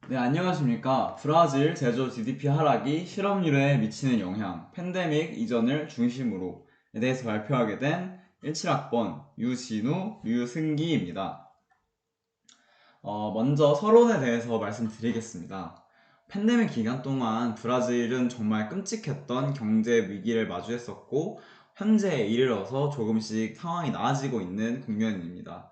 네, 안녕하십니까. 브라질 제조 GDP 하락이 실업률에 미치는 영향, 팬데믹 이전을 중심으로에 대해서 발표하게 된 17학번 유진우, 류승기입니다. 먼저 서론에 대해서 말씀드리겠습니다. 팬데믹 기간 동안 브라질은 정말 끔찍했던 경제 위기를 마주했었고, 현재에 이르러서 조금씩 상황이 나아지고 있는 국면입니다.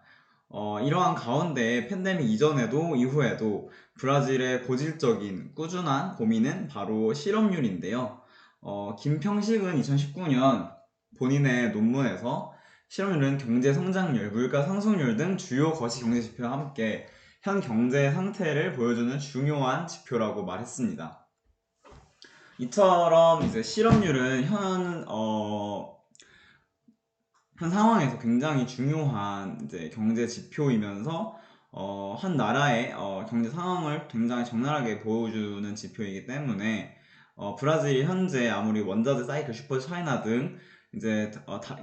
이러한 가운데 팬데믹 이전에도 이후에도 브라질의 고질적인 꾸준한 고민은 바로 실업률인데요. 김평식은 2019년 본인의 논문에서 실업률은 경제 성장률, 물가 상승률 등 주요 거시 경제 지표와 함께 현 경제 상태를 보여주는 중요한 지표라고 말했습니다. 이처럼 이제 실업률은 현 상황에서 굉장히 중요한 이제 경제 지표이면서 한 나라의 경제 상황을 굉장히 적나라하게 보여주는 지표이기 때문에 브라질이 현재 아무리 원자재 사이클, 슈퍼 차이나 등 이제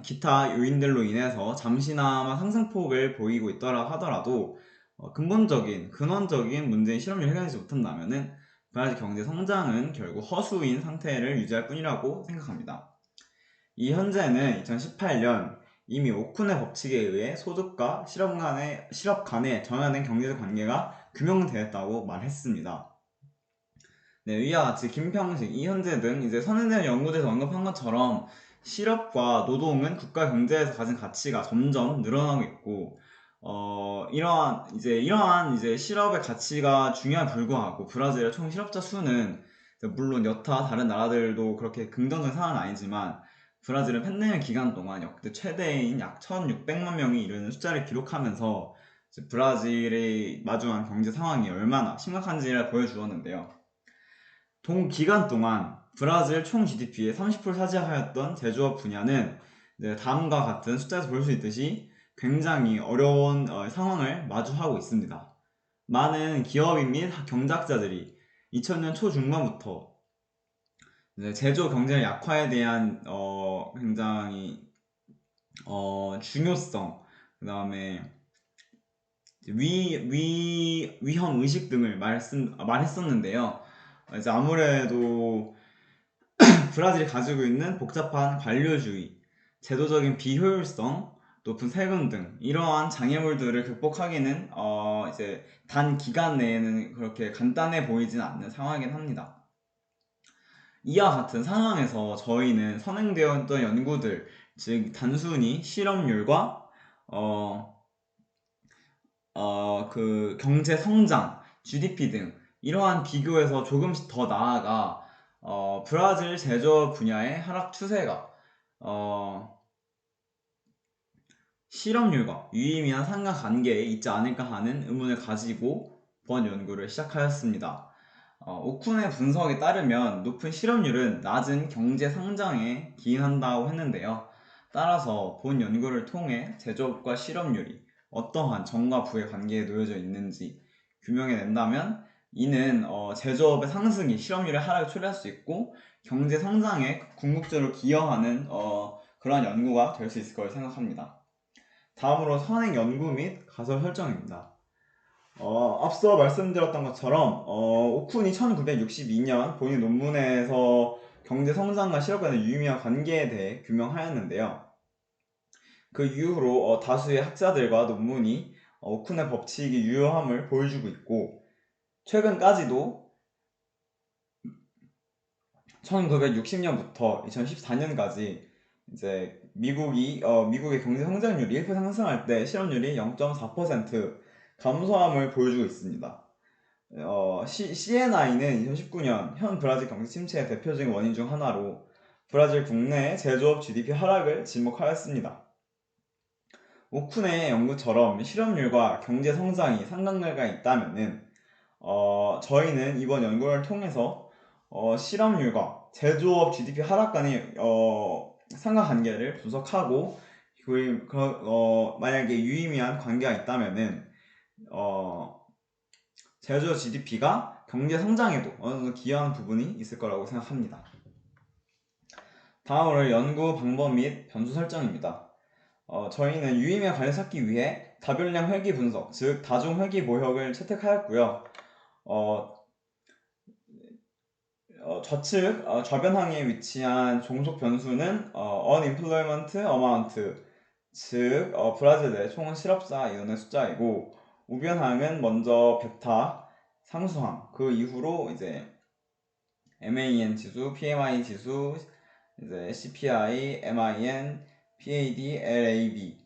기타 요인들로 인해서 잠시나마 상승폭을 보이고 있더라 하더라도 근본적인 근원적인 문제인 실업률을 해결하지 못한다면은 브라질 경제 성장은 결국 허수인 상태를 유지할 뿐이라고 생각합니다. 이 현재는 2018년 이미 오쿤의 법칙에 의해 소득과 실업 간의 정해진 경제적 관계가 규명되었다고 말했습니다. 네, 위와 같이 김평식, 이현재 등 이제 선행된 연구에서 언급한 것처럼 실업과 노동은 국가 경제에서 가진 가치가 점점 늘어나고 있고, 이러한 이제 실업의 가치가 중요에 불구하고 브라질의 총 실업자 수는 물론 여타 다른 나라들도 그렇게 긍정적인 상황은 아니지만 브라질은 팬데믹 기간 동안 역대 최대인 약 1,600만 명이 이르는 숫자를 기록하면서 브라질이 마주한 경제 상황이 얼마나 심각한지를 보여주었는데요. 동기간 동안 브라질 총 GDP의 30%를 차지하였던 제조업 분야는 다음과 같은 숫자에서 볼 수 있듯이 굉장히 어려운 상황을 마주하고 있습니다. 많은 기업인 및 경작자들이 2000년 초중반부터 제조 경쟁 약화에 대한 굉장히 중요성, 그 다음에 위험 의식 등을 말했었는데요. 이제 아무래도 브라질이 가지고 있는 복잡한 관료주의, 제도적인 비효율성, 높은 세금 등 이러한 장애물들을 극복하기는 이제 단 기간 내에는 그렇게 간단해 보이진 않는 상황이긴 합니다. 이와 같은 상황에서 저희는 선행되었던 연구들, 즉 단순히 실업률과 그 경제 성장, GDP 등 이러한 비교에서 조금씩 더 나아가 브라질 제조업 분야의 하락 추세가 실업률과 유의미한 상관관계에 있지 않을까 하는 의문을 가지고 본 연구를 시작하였습니다. 오쿤의 분석에 따르면 높은 실업률은 낮은 경제 성장에 기인한다고 했는데요. 따라서 본 연구를 통해 제조업과 실업률이 어떠한 정과 부의 관계에 놓여져 있는지 규명해낸다면 이는 제조업의 상승이 실업률의 하락을 초래할 수 있고 경제 성장에 궁극적으로 기여하는 그러한 연구가 될 수 있을 거라 생각합니다. 다음으로 선행 연구 및 가설 설정입니다. 앞서 말씀드렸던 것처럼 오쿤이 1962년 본인 논문에서 경제 성장과 실업 간의 유의미한 관계에 대해 규명하였는데요. 그 이후로 다수의 학자들과 논문이 오쿤의 법칙이 유효함을 보여주고 있고 최근까지도 1960년부터 2014년까지 이제 미국의 경제 성장률이 1% 상승할 때 실업률이 0.4% 감소함을 보여주고 있습니다. CNI는 2019년 현 브라질 경제 침체의 대표적인 원인 중 하나로 브라질 국내 제조업 GDP 하락을 지목하였습니다. 오쿤의 연구처럼 실업률과 경제 성장이 상관관계가 있다면은 저희는 이번 연구를 통해서 실업률과 제조업 GDP 하락 간의 상관관계를 분석하고 만약에 유의미한 관계가 있다면은 제조업 GDP가 경제 성장에도 어느 정도 기여하는 부분이 있을 거라고 생각합니다. 다음으로 연구 방법 및 변수 설정입니다. 저희는 유의미한 관련 찾기 위해 다변량 회귀 분석, 즉 다중 회귀 모형을 채택하였고요. 어, 좌측 좌변항에 위치한 종속 변수는 unemployment amount, 즉 브라질 내 총 실업자 인원의 숫자이고, 우변항은 먼저 베타 상수항, 그 이후로 이제 MAN 지수, PMI 지수, 이제 CPI, MIN, PAD, LAB,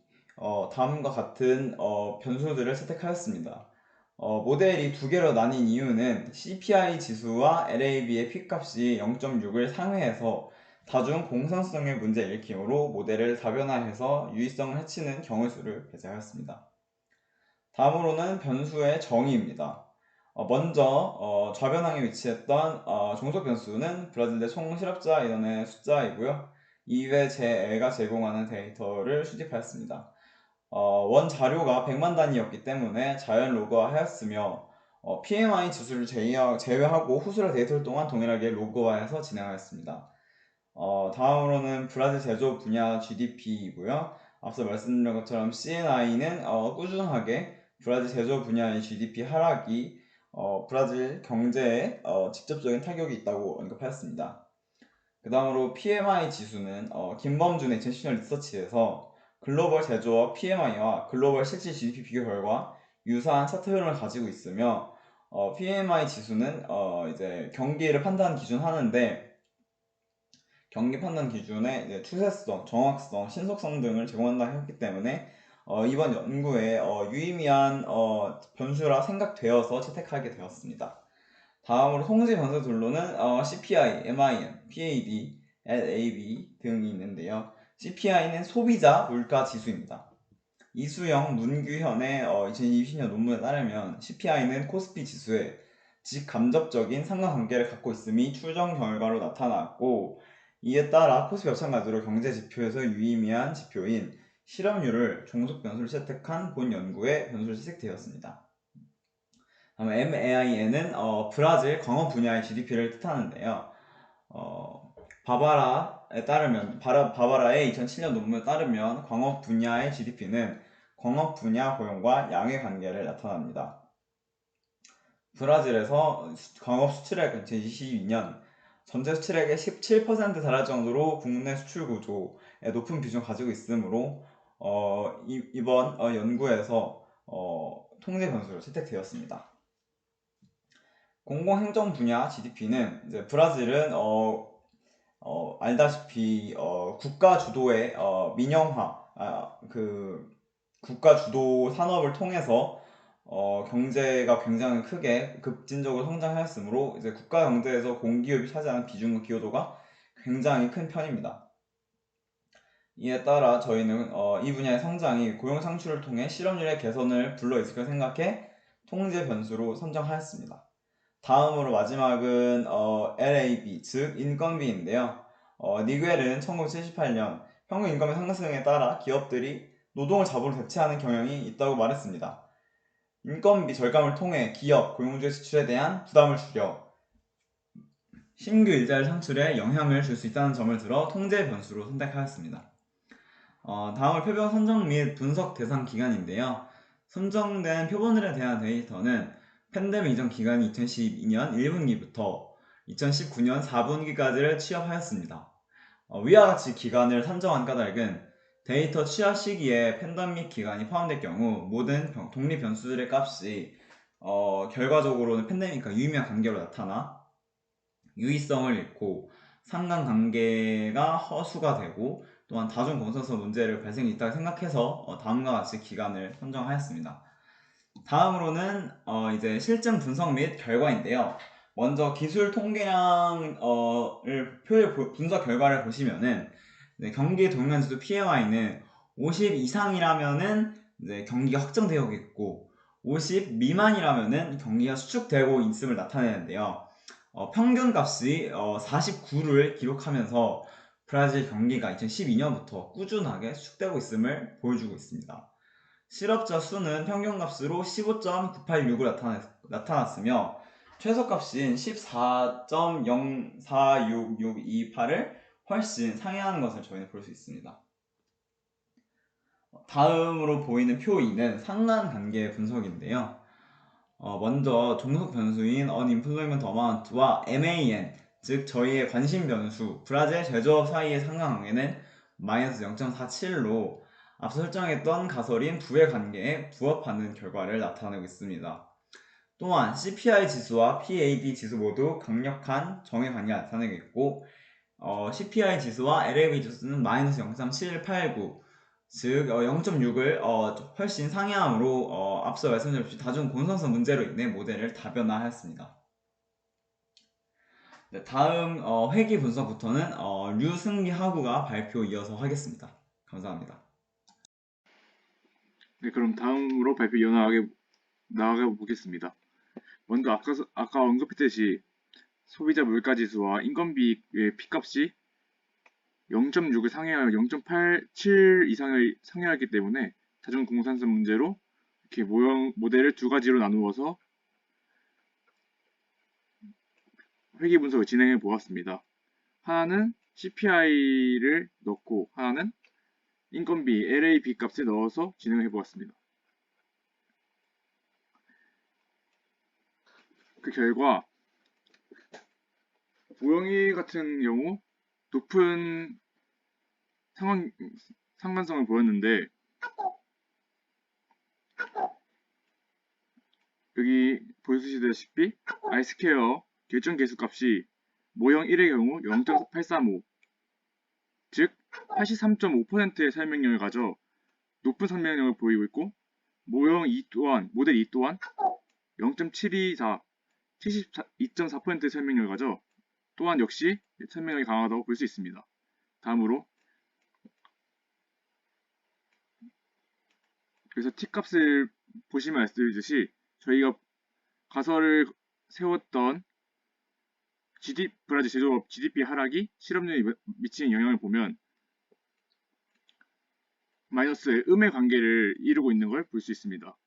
다음과 같은 변수들을 채택하였습니다. 모델이 두 개로 나뉜 이유는 CPI 지수와 LAB의 P값이 0.6을 상회해서 다중 공산성의 문제를 일으키므로 모델을 다변화해서 유의성을 해치는 경우 수를 배제하였습니다. 다음으로는 변수의 정의입니다. 먼저 좌변항에 위치했던 종속 변수는 브라질 내 총 실업자 인원의 숫자이고요. 이외 제가 제공하는 데이터를 수집하였습니다. 원 자료가 100만 단위였기 때문에 자연 로그화하였으며, PMI 지수를 제외하고 후수라 데이터를 또한 동일하게 로그화해서 진행하였습니다. 다음으로는 브라질 제조업 분야 GDP이고요. 앞서 말씀드린 것처럼 CNI는 꾸준하게 브라질 제조업 분야의 GDP 하락이 브라질 경제에 직접적인 타격이 있다고 언급하였습니다. 그 다음으로 PMI 지수는 김범준의 2010년 리서치에서 글로벌 제조업 PMI와 글로벌 실질 GDP 비교 결과 유사한 차트 흐름을 가지고 있으며, PMI 지수는 이제 경기를 판단 기준 하는데, 경기 판단 기준에 이제 추세성, 정확성, 신속성 등을 제공한다 했기 때문에 이번 연구에 유의미한 변수라 생각되어서 채택하게 되었습니다. 다음으로 통제 변수들로는 CPI, MIN, PAD, LAB 등이 있는데요. CPI는 소비자 물가 지수입니다. 이수영, 문규현의 2020년 논문에 따르면 CPI는 코스피 지수에 직간접적인 상관관계를 갖고 있음이 추정 결과로 나타났고, 이에 따라 코스피 마찬가지로 경제 지표에서 유의미한 지표인 실업률을 종속 변수로 채택한 본 연구의 변수로 채택되었습니다. 다음 MAIN은 브라질 광업 분야의 GDP를 뜻하는데요. 바바라의 2007년 논문에 따르면 광업 분야의 GDP는 광업 분야 고용과 양의 관계를 나타납니다. 브라질에서 광업 수출액은 2022년 전체 수출액의 17% 달할 정도로 국내 수출 구조에 높은 비중을 가지고 있으므로 이번 연구에서 통제 변수로 채택되었습니다. 공공행정 분야 GDP는 이제 브라질은 알다시피 국가 주도의 민영화, 국가 주도 산업을 통해서 경제가 굉장히 크게 급진적으로 성장하였으므로 이제 국가 경제에서 공기업이 차지하는 비중과 기여도가 굉장히 큰 편입니다. 이에 따라 저희는 이 분야의 성장이 고용 창출을 통해 실업률의 개선을 불러일으킬 생각해 통제 변수로 선정하였습니다. 다음으로 마지막은 LAB, 즉 인건비인데요. 니겔은 1978년 평균 인건비 상승에 따라 기업들이 노동을 잡으로 대체하는 경향이 있다고 말했습니다. 인건비 절감을 통해 기업, 고용주의 지출에 대한 부담을 줄여 신규 일자리 창출에 영향을 줄 수 있다는 점을 들어 통제 변수로 선택하였습니다. 다음은 표본 선정 및 분석 대상 기간인데요. 선정된 표본들에 대한 데이터는 팬데믹 이전 기간이 2012년 1분기부터 2019년 4분기까지를 취합하였습니다. 위와 같이 기간을 산정한 까닭은 데이터 취합 시기에 팬데믹 기간이 포함될 경우 모든 독립 변수들의 값이 결과적으로는 팬데믹과 유의미한 관계로 나타나 유의성을 잃고 상관관계가 허수가 되고 또한 다중 공선성 문제를 발생이 있다고 생각해서 다음과 같이 기간을 선정하였습니다. 다음으로는 이제 실증 분석 및 결과인데요. 먼저 기술 통계량을 분석 결과를 보시면은 경기 동일한 지수 PMI는 50 이상이라면은 이제 경기가 확정되어 있고 50 미만이라면은 경기가 수축되고 있음을 나타내는데요. 평균 값이 49를 기록하면서 브라질 경기가 2012년부터 꾸준하게 수축되고 있음을 보여주고 있습니다. 실업자 수는 평균값으로 15.986을 나타났으며 최저값인 14.046628을 훨씬 상회하는 것을 저희는 볼 수 있습니다. 다음으로 보이는 표 2는 상관관계 분석인데요. 먼저 종속 변수인 unemployment amount와 MAN, 즉 저희의 관심 변수 브라질 제조업 사이의 상관관계는 마이너스 0.47로 앞서 설정했던 가설인 부의 관계에 부합하는 결과를 나타내고 있습니다. 또한 CPI 지수와 PAD 지수 모두 강력한 정의 관계를 나타내고 있고 CPI 지수와 LAB 지수는 마이너스 0.789, 즉 0.6을 훨씬 상회함으로 앞서 말씀드렸듯이 다중 공선성 문제로 인해 모델을 다변화하였습니다. 네, 다음 회기 분석부터는 류승기 하구가 발표 이어서 하겠습니다. 감사합니다. 네, 그럼 다음으로 발표 나아가 보겠습니다. 먼저 아까 언급했듯이 소비자 물가지수와 인건비의 P값이 0.6을 상회하여 0.87 이상을 상회하기 때문에 다중 공산성 문제로 이렇게 모델을 두 가지로 나누어서 회계 분석을 진행해 보았습니다. 하나는 CPI를 넣고 하나는 인건비 LAB 값을 넣어서 진행해 보았습니다. 그 결과 보영이 같은 경우 높은 상관성을 보였는데 여기 보여주시다시피 I스퀘어 결정 계수값이 모형 1의 경우 0.835, 즉 83.5%의 설명력을 가져 높은 설명력을 보이고 있고 모델 2 또한 0.724, 72.4%의 설명력을 가져 또한 역시 설명력이 강하다고 볼 수 있습니다. 다음으로 그래서 T값을 보시면 알려드렸듯이 저희가 가설을 세웠던 브라질 제조업 GDP 하락이 실업률에 미치는 영향을 보면 마이너스의 음의 관계를 이루고 있는 걸 볼 수 있습니다.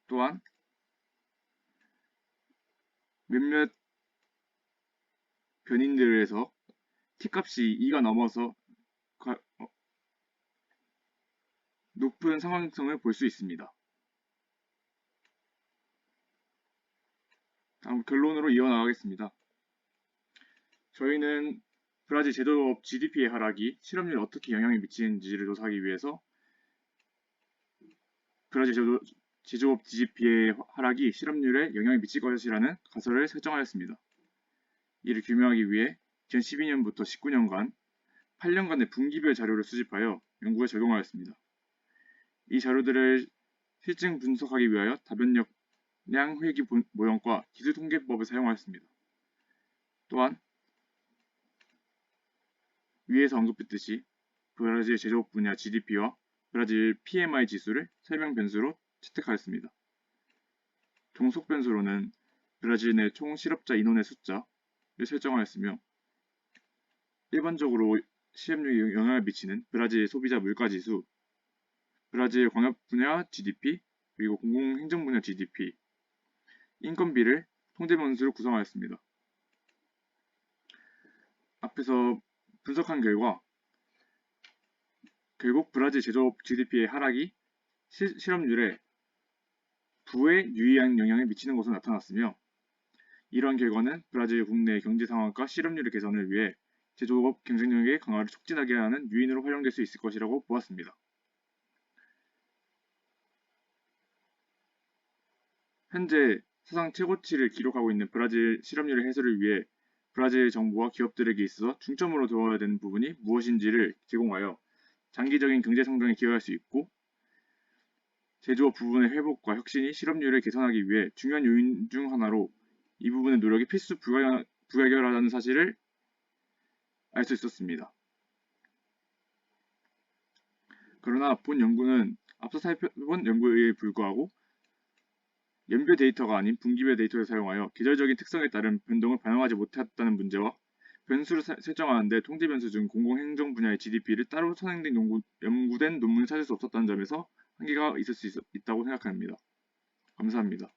또한 몇몇 변인들에서 T값이 2가 넘어서 높은 상황성을 볼 수 있습니다. 다음 결론으로 이어나가겠습니다. 저희는 브라질 제조업 GDP의 하락이 실업률에 어떻게 영향을 미치는지를 조사하기 위해서 브라질 제조업 GDP의 하락이 실업률에 영향을 미칠 것이라는 가설을 설정하였습니다. 이를 규명하기 위해 2012년부터 19년간 8년간의 분기별 자료를 수집하여 연구에 적용하였습니다. 이 자료들을 실증 분석하기 위하여 다변력 회귀 모형과 기술통계법을 사용하였습니다. 또한 위에서 언급했듯이 브라질 제조업 분야 GDP와 브라질 PMI 지수를 설명 변수로 채택하였습니다. 종속 변수로는 브라질 내 총 실업자 인원의 숫자를 설정하였으며 일반적으로 실업률에 영향을 미치는 브라질 소비자 물가지수, 브라질 광역 분야 GDP, 그리고 공공행정 분야 GDP, 인건비를 통제 변수로 구성하였습니다. 앞에서 분석한 결과 결국 브라질 제조업 GDP의 하락이 실업률에 부에 유의한 영향을 미치는 것으로 나타났으며 이러한 결과는 브라질 국내 경제 상황과 실업률의 개선을 위해 제조업 경쟁력의 강화를 촉진하게 하는 요인으로 활용될 수 있을 것이라고 보았습니다. 현재 사상 최고치를 기록하고 있는 브라질 실업률의 해소를 위해 브라질 정부와 기업들에게 있어서 중점으로 두어야 되는 부분이 무엇인지를 제공하여 장기적인 경제 성장에 기여할 수 있고 제조업 부분의 회복과 혁신이 실업률을 개선하기 위해 중요한 요인 중 하나로 이 부분의 노력이 필수 불가결하다는 사실을 알 수 있었습니다. 그러나 본 연구는 앞서 살펴본 연구에 불구하고 연별 데이터가 아닌 분기별 데이터를 사용하여 계절적인 특성에 따른 변동을 반영하지 못했다는 문제와 변수를 설정하는데 통제 변수 중 공공행정 분야의 GDP를 따로 선행된 연구된 논문을 찾을 수 없었다는 점에서 한계가 있을 수 있다고 생각합니다. 감사합니다.